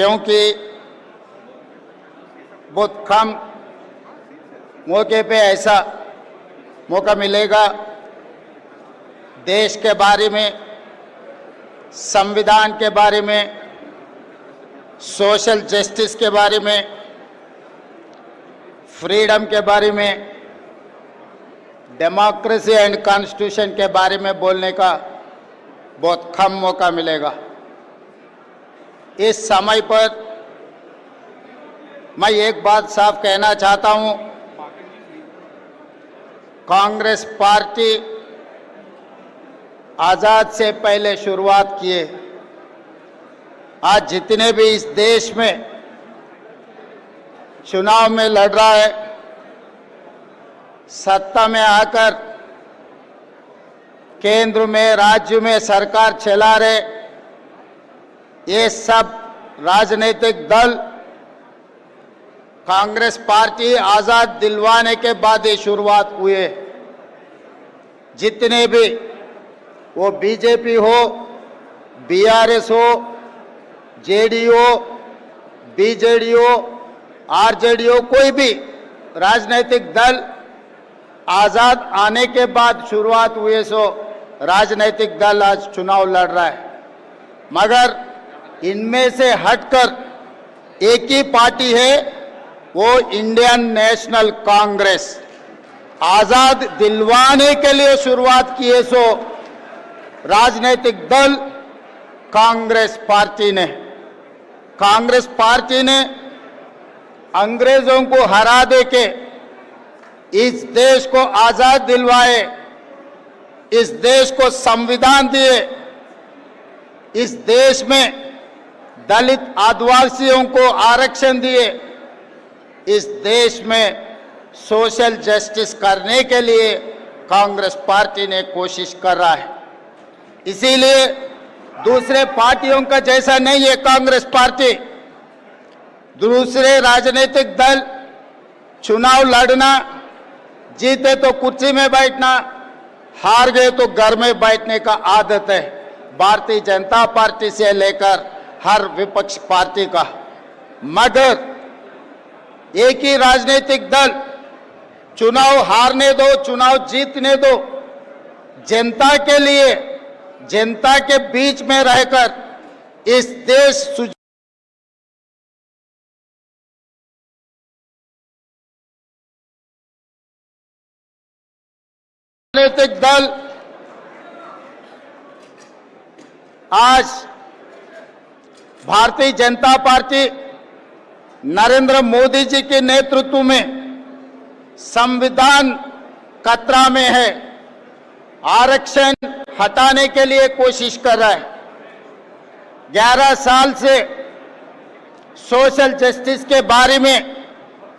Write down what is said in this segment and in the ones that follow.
क्योंकि बहुत कम मौके पे ऐसा मौका मिलेगा देश के बारे में, संविधान के बारे में, सोशल जस्टिस के बारे में, फ्रीडम के बारे में, डेमोक्रेसी एंड कॉन्स्टिट्यूशन के बारे में बोलने का बहुत कम मौका मिलेगा। इस समय पर मैं एक बात साफ कहना चाहता हूं, कांग्रेस पार्टी आजाद से पहले शुरुआत किए। आज जितने भी इस देश में चुनाव में लड़ रहा है, सत्ता में आकर केंद्र में, राज्य में सरकार चला रहे, ये सब राजनीतिक दल कांग्रेस पार्टी आजाद दिलवाने के बाद ये शुरुआत हुए। जितने भी वो बीजेपी हो, बीआरएस हो, जेडीयू, बीजेडी हो, आरजेडी हो, कोई भी राजनीतिक दल आजाद आने के बाद शुरुआत हुए सो राजनीतिक दल आज चुनाव लड़ रहा है। मगर इनमें से हटकर एक ही पार्टी है, वो इंडियन नेशनल कांग्रेस। आजाद दिलवाने के लिए शुरुआत किए सो राजनीतिक दल कांग्रेस पार्टी ने। कांग्रेस पार्टी ने अंग्रेजों को हरा दे के इस देश को आजाद दिलवाए, इस देश को संविधान दिए, इस देश में दलित आदिवासियों को आरक्षण दिए, इस देश में सोशल जस्टिस करने के लिए कांग्रेस पार्टी ने कोशिश कर रहा है। इसीलिए दूसरे पार्टियों का जैसा नहीं है कांग्रेस पार्टी। दूसरे राजनीतिक दल चुनाव लड़ना, जीते तो कुर्सी में बैठना, हार गए तो घर में बैठने का आदत है भारतीय जनता पार्टी से लेकर हर विपक्ष पार्टी का। मगर एक ही राजनीतिक दल चुनाव हारने दो, चुनाव जीतने दो, जनता के लिए, जनता के बीच में रहकर इस देश राजनीतिक दल आज भारतीय जनता पार्टी नरेंद्र मोदी जी के नेतृत्व में संविधान खतरा में है, आरक्षण हटाने के लिए कोशिश कर रहा है। 11 साल से सोशल जस्टिस के बारे में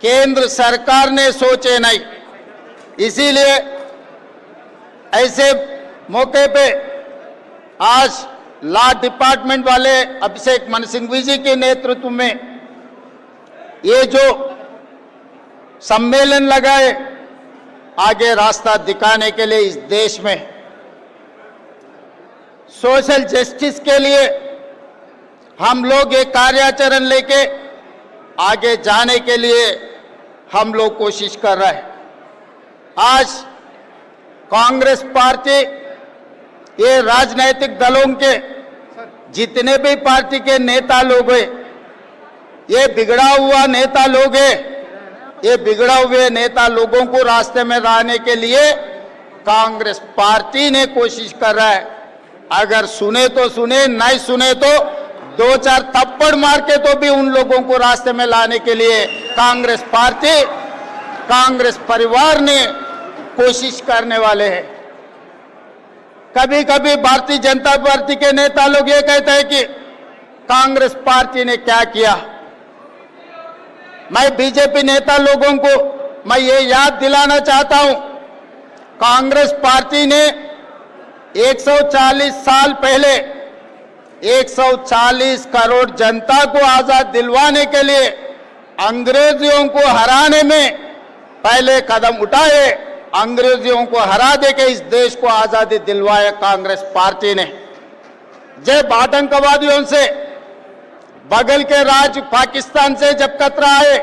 केंद्र सरकार ने सोचे नहीं। इसीलिए ऐसे मौके पे आज लॉ डिपार्टमेंट वाले अभिषेक मनु सिंघवी जी के नेतृत्व में ये जो सम्मेलन लगाए, आगे रास्ता दिखाने के लिए इस देश में सोशल जस्टिस के लिए हम लोग एक कार्याचरण लेके आगे जाने के लिए हम लोग कोशिश कर रहे हैं। आज कांग्रेस पार्टी, ये राजनीतिक दलों के जितने भी पार्टी के नेता लोग हैं, ये बिगड़ा हुआ नेता लोग हैं, ये बिगड़ा हुए नेता लोगों को रास्ते में लाने के लिए कांग्रेस पार्टी ने कोशिश कर रहा है। अगर सुने तो सुने, नहीं सुने तो 2-4 थप्पड़ मार के तो भी उन लोगों को रास्ते में लाने के लिए कांग्रेस पार्टी, कांग्रेस परिवार ने कोशिश करने वाले हैं। कभी कभी भारतीय जनता पार्टी के नेता लोग ये कहते हैं कि कांग्रेस पार्टी ने क्या किया। मैं बीजेपी नेता लोगों को मैं ये याद दिलाना चाहता हूं, कांग्रेस पार्टी ने 140 साल पहले 140 करोड़ जनता को आजाद दिलवाने के लिए अंग्रेजियों को हराने में पहले कदम उठाए, अंग्रेजियों को हरा दे के इस देश को आजादी दिलवाए कांग्रेस पार्टी ने। जब आतंकवादियों से बगल के राज्य पाकिस्तान से जब खतरा आए,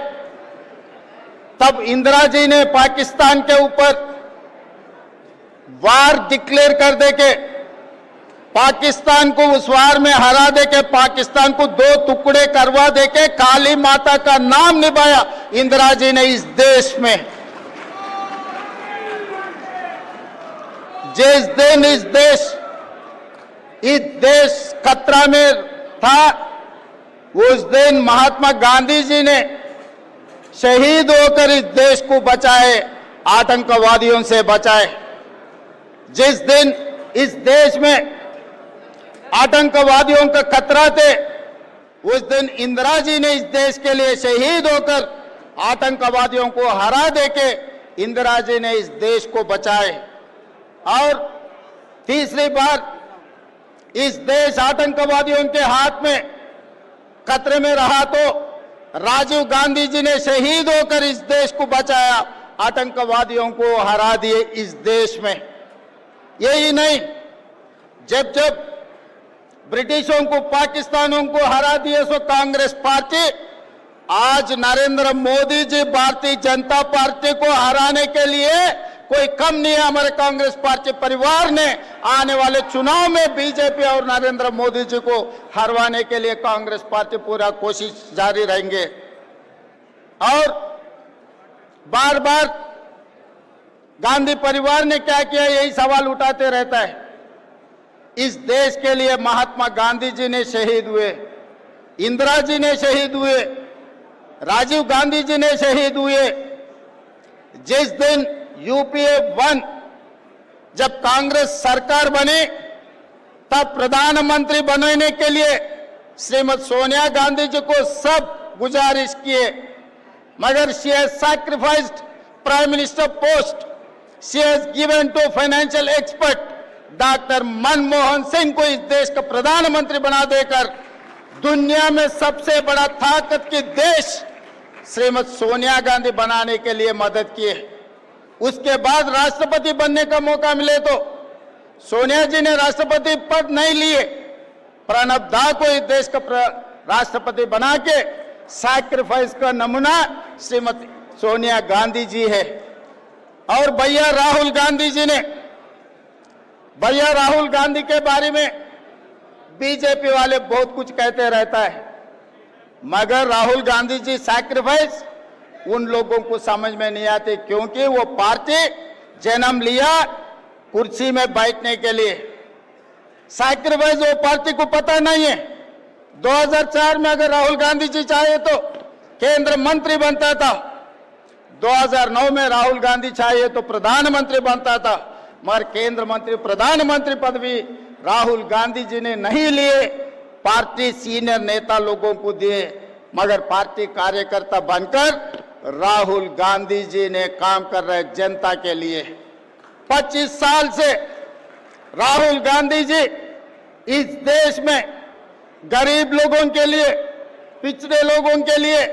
तब इंदिरा जी ने पाकिस्तान के ऊपर वार डिक्लेयर कर देके पाकिस्तान को उस वार में हरा देके पाकिस्तान को 2 टुकड़े करवा देके काली माता का नाम निभाया इंदिरा जी ने इस देश में। जिस दिन इस देश खतरा में था, उस दिन महात्मा गांधी जी ने शहीद होकर इस देश को बचाए, आतंकवादियों से बचाए। जिस दिन इस देश में आतंकवादियों का खतरा थे, उस दिन इंदिरा जी ने इस देश के लिए शहीद होकर आतंकवादियों को हरा देके इंदिरा जी ने इस देश को बचाए। और तीसरी बार इस देश आतंकवादियों के हाथ में खतरे में रहा तो राजीव गांधी जी ने शहीद होकर इस देश को बचाया, आतंकवादियों को हरा दिए इस देश में। यही नहीं, जब जब ब्रिटिशों को पाकिस्तानों को हरा दिए सो कांग्रेस पार्टी, आज नरेंद्र मोदी जी भारतीय जनता पार्टी को हराने के लिए कोई कम नहीं है। हमारे कांग्रेस पार्टी परिवार ने आने वाले चुनाव में बीजेपी और नरेंद्र मोदी जी को हरवाने के लिए कांग्रेस पार्टी पूरा कोशिश जारी रहेंगे। और बार बार गांधी परिवार ने क्या किया, यही सवाल उठाते रहता है। इस देश के लिए महात्मा गांधी जी ने शहीद हुए, इंदिरा जी ने शहीद हुए, राजीव गांधी जी ने शहीद हुए। जिस दिन यूपीए 1 जब कांग्रेस सरकार बनी, तब प्रधानमंत्री बनने के लिए श्रीमती सोनिया गांधी जी को सब गुजारिश किए, मगर she has sacrificed prime minister post, she has given to financial expert doctor Manmohan Singh को इस देश का प्रधानमंत्री बना देकर दुनिया में सबसे बड़ा ताकत की देश श्रीमती सोनिया गांधी बनाने के लिए मदद किए। उसके बाद राष्ट्रपति बनने का मौका मिले तो सोनिया जी ने राष्ट्रपति पद नहीं लिए, प्रणब दा को इस देश का राष्ट्रपति बना के सैक्रिफाइस का नमूना श्रीमती सोनिया गांधी जी है। और भैया राहुल गांधी जी ने, भैया राहुल गांधी के बारे में बीजेपी वाले बहुत कुछ कहते रहता है, मगर राहुल गांधी जी सैक्रिफाइस उन लोगों को समझ में नहीं आते, क्योंकि वो पार्टी जन्म लिया कुर्सी में बैठने के लिए। सैक्रिफाइस वो पार्टी को पता नहीं है। 2004 में अगर राहुल गांधी जी चाहे तो केंद्र मंत्री बनता था, 2009 में राहुल गांधी चाहे तो प्रधानमंत्री बनता था, मगर केंद्र मंत्री प्रधानमंत्री पदवी राहुल गांधी जी ने नहीं लिए, पार्टी सीनियर नेता लोगों को दिए, मगर पार्टी कार्यकर्ता बनकर राहुल गांधी जी ने काम कर रहे जनता के लिए। 25 साल से राहुल गांधी जी इस देश में गरीब लोगों के लिए, पिछड़े लोगों के लिए,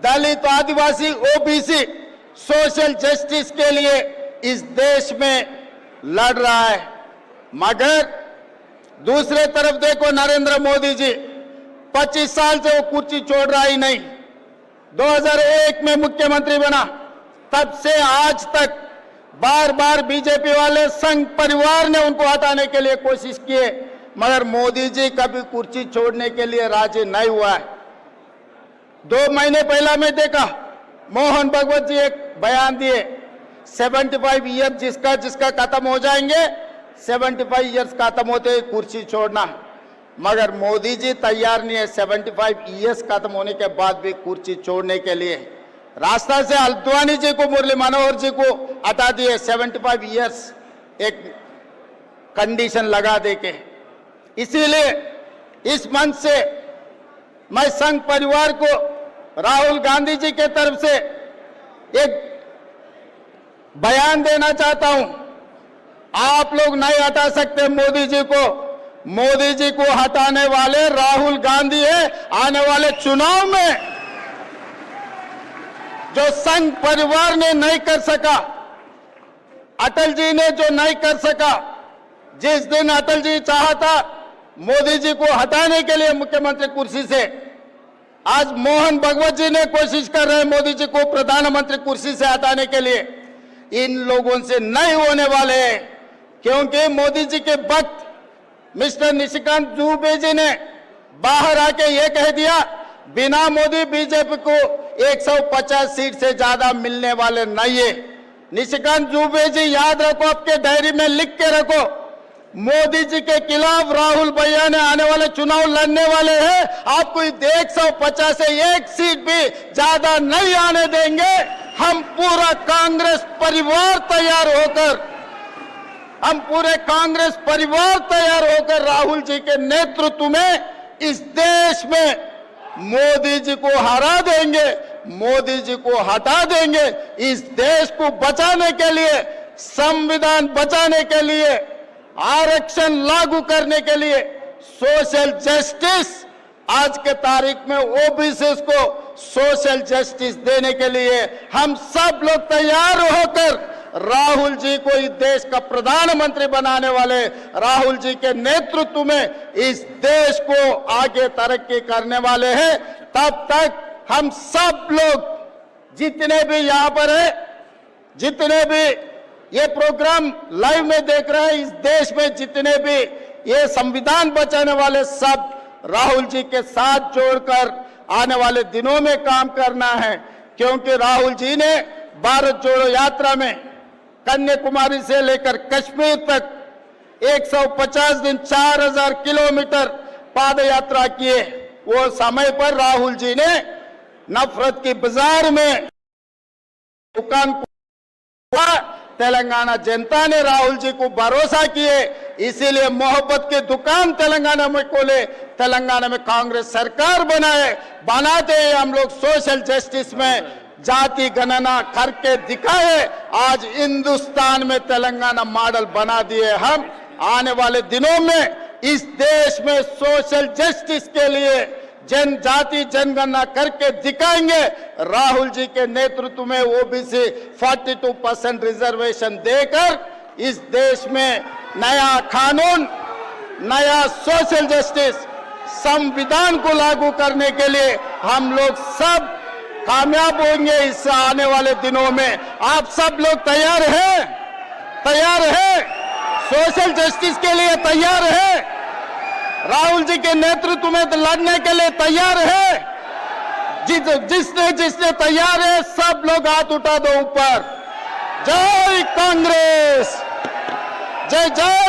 दलित, आदिवासी, ओबीसी, सोशल जस्टिस के लिए इस देश में लड़ रहा है। मगर दूसरे तरफ देखो नरेंद्र मोदी जी 25 साल से वो कुर्सी छोड़ रहा ही नहीं। 2001 में मुख्यमंत्री बना, तब से आज तक बार बार बीजेपी वाले संघ परिवार ने उनको हटाने के लिए कोशिश किए, मगर मोदी जी कभी कुर्सी छोड़ने के लिए राजी नहीं हुआ है। 2 महीने पहला मैं देखा मोहन भगवत जी एक बयान दिए, 75 ईयर जिसका जिसका खत्म हो जाएंगे, 75 ईयर्स खत्म होते ही कुर्सी छोड़ना, मगर मोदी जी तैयार नहीं है 75 ईयर्स खत्म होने के बाद भी कुर्सी छोड़ने के लिए। रास्ता से अल्द्वानी जी को, मुरली मनोहर जी को हटा दिए 75 ईयर्स एक कंडीशन लगा देके। इसीलिए इस मंच से मैं संघ परिवार को राहुल गांधी जी के तरफ से एक बयान देना चाहता हूं, आप लोग नहीं हटा सकते मोदी जी को। मोदी जी को हटाने वाले राहुल गांधी है। आने वाले चुनाव में जो संघ परिवार ने नहीं कर सका, अटल जी ने जो नहीं कर सका, जिस दिन अटल जी चाहता मोदी जी को हटाने के लिए मुख्यमंत्री कुर्सी से, आज मोहन भगवत जी ने कोशिश कर रहे हैं मोदी जी को प्रधानमंत्री कुर्सी से हटाने के लिए। इन लोगों से नहीं होने वाले हैं, क्योंकि मोदी जी के वक्त मिस्टर निशिकांत दुबे जी ने बाहर आके ये कह दिया, बिना मोदी बीजेपी को 150 सीट से ज्यादा मिलने वाले नहीं है। निशिकांत दुबे जी याद रखो, आपके डायरी में लिख के रखो, मोदी जी के खिलाफ राहुल भैया ने आने वाले चुनाव लड़ने वाले हैं। आपको 150 से एक सीट भी ज्यादा नहीं आने देंगे। हम पूरा कांग्रेस परिवार तैयार होकर राहुल जी के नेतृत्व में इस देश में मोदी जी को हरा देंगे, मोदी जी को हटा देंगे। इस देश को बचाने के लिए, संविधान बचाने के लिए, आरक्षण लागू करने के लिए, सोशल जस्टिस, आज के तारीख में ओबीसी को सोशल जस्टिस देने के लिए हम सब लोग तैयार होकर राहुल जी को इस देश का प्रधानमंत्री बनाने वाले, राहुल जी के नेतृत्व में इस देश को आगे तरक्की करने वाले हैं। तब तक हम सब लोग जितने भी यहाँ पर हैं, जितने भी ये प्रोग्राम लाइव में देख रहे हैं, इस देश में जितने भी ये संविधान बचाने वाले, सब राहुल जी के साथ जोड़कर आने वाले दिनों में काम करना है। क्योंकि राहुल जी ने भारत जोड़ो यात्रा में कन्याकुमारी से लेकर कश्मीर तक 150 दिन 4000 किलोमीटर पाद यात्रा किए। वो समय पर राहुल जी ने नफरत की बाजार में दुकान, तेलंगाना जनता ने राहुल जी को भरोसा किए, इसीलिए मोहब्बत की दुकान तेलंगाना में खोले, तेलंगाना में कांग्रेस सरकार बनाते हैं हम लोग। सोशल जस्टिस में जाति गणना करके दिखाए, आज हिंदुस्तान में तेलंगाना मॉडल बना दिए हम। आने वाले दिनों में इस देश में सोशल जस्टिस के लिए जनजाति जनगणना करके दिखाएंगे। राहुल जी के नेतृत्व में ओबीसी 42% रिजर्वेशन देकर इस देश में नया कानून, नया सोशल जस्टिस, संविधान को लागू करने के लिए हम लोग सब कामयाब होंगे। इस आने वाले दिनों में आप सब लोग तैयार हैं? सोशल जस्टिस के लिए तैयार है? राहुल जी के नेतृत्व में लड़ने के लिए तैयार है? जिसने तैयार है, सब लोग हाथ उठा दो ऊपर। जय कांग्रेस, जय जय।